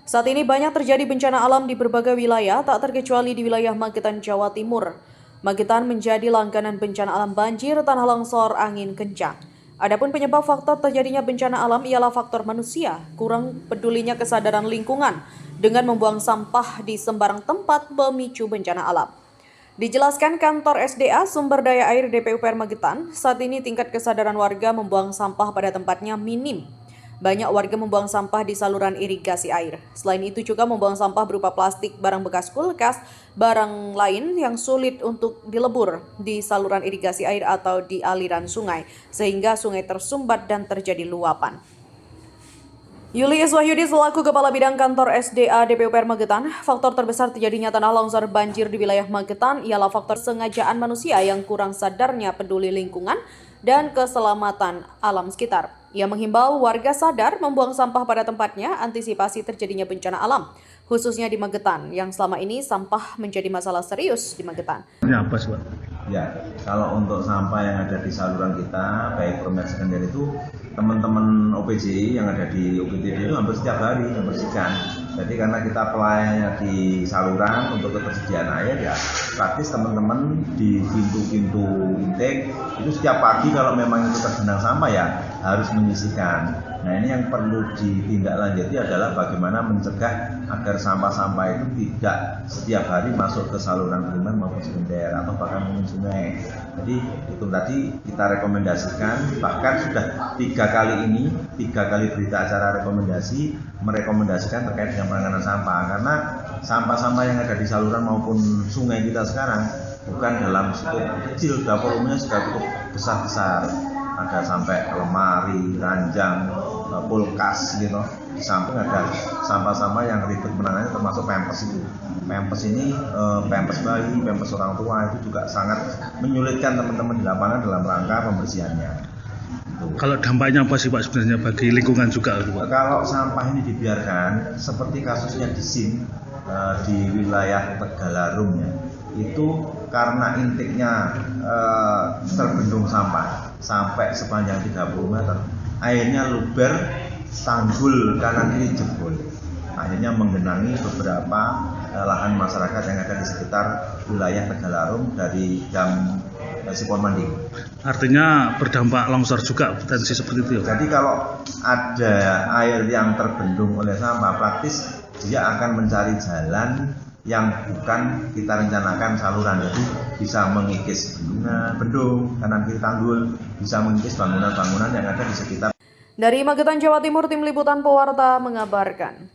Saat ini banyak terjadi bencana alam di berbagai wilayah, tak terkecuali di wilayah Magetan, Jawa Timur. Magetan menjadi langganan bencana alam banjir, tanah longsor, angin kencang. Adapun penyebab faktor terjadinya bencana alam ialah faktor manusia, kurang pedulinya kesadaran lingkungan dengan membuang sampah di sembarang tempat pemicu bencana alam. Dijelaskan kantor SDA Sumber Daya Air DPUPR Magetan, saat ini tingkat kesadaran warga membuang sampah pada tempatnya minim. Banyak warga membuang sampah di saluran irigasi air. Selain itu juga membuang sampah berupa plastik, barang bekas kulkas, barang lain yang sulit untuk dilebur di saluran irigasi air atau di aliran sungai, sehingga sungai tersumbat dan terjadi luapan. Julius Wahyudi selaku Kepala Bidang Kantor SDA DPUPR Magetan, faktor terbesar terjadinya tanah longsor banjir di wilayah Magetan ialah faktor sengajaan manusia yang kurang sadarnya peduli lingkungan dan keselamatan alam sekitar. Ia menghimbau warga sadar membuang sampah pada tempatnya antisipasi terjadinya bencana alam, khususnya di Magetan, yang selama ini sampah menjadi masalah serius di Magetan. Ini apa sih, Pak? Ya, kalau untuk sampah yang ada di saluran kita, baik primer sekunder itu, teman-teman OPJ yang ada di OPTD itu hampir setiap hari membersihkan. Jadi karena kita pelayanannya di saluran untuk ketersediaan air, ya praktis teman-teman di pintu-pintu intake itu setiap pagi kalau memang itu tergenang sampah ya harus menyisihkan. Nah, ini yang perlu ditindaklanjuti adalah bagaimana mencegah agar sampah-sampah itu tidak setiap hari masuk ke saluran primer maupun sekunder atau bahkan mungkin sungai. Jadi itu tadi kita rekomendasikan, bahkan sudah 3 kali berita acara rekomendasi merekomendasikan terkait dengan penanganan sampah, karena sampah-sampah yang ada di saluran maupun sungai kita sekarang bukan dalam skup kecil, volumenya sudah cukup besar-besar. Ada sampai lemari, ranjang, kulkas gitu. Di samping ada sampah-sampah yang ribet menangannya termasuk pampers itu. Pampers ini, pampers bayi, pampers orang tua itu juga sangat menyulitkan teman-teman di lapangan dalam rangka pembersihannya. Kalau dampaknya apa sih, Pak, sebenarnya bagi lingkungan juga, Pak? Kalau sampah ini dibiarkan seperti kasusnya di SIM di wilayah Tegalarum ya, itu karena intiknya terbendung sampah sampai sepanjang 30 meter, airnya luber, tanggul kanan kiri jebol, akhirnya menggenangi beberapa lahan masyarakat yang ada di sekitar wilayah Tegalarum dari Dam Sipon Manding. Artinya berdampak longsor juga potensi seperti itu ya? Jadi kalau ada air yang terbendung oleh sampah, praktis dia akan mencari jalan yang bukan kita rencanakan saluran, jadi bisa mengikis bendung, kanan kiri tanggul, bisa mengikis bangunan-bangunan yang ada di sekitar. Dari Magetan, Jawa Timur, Tim Liputan Pewarta mengabarkan.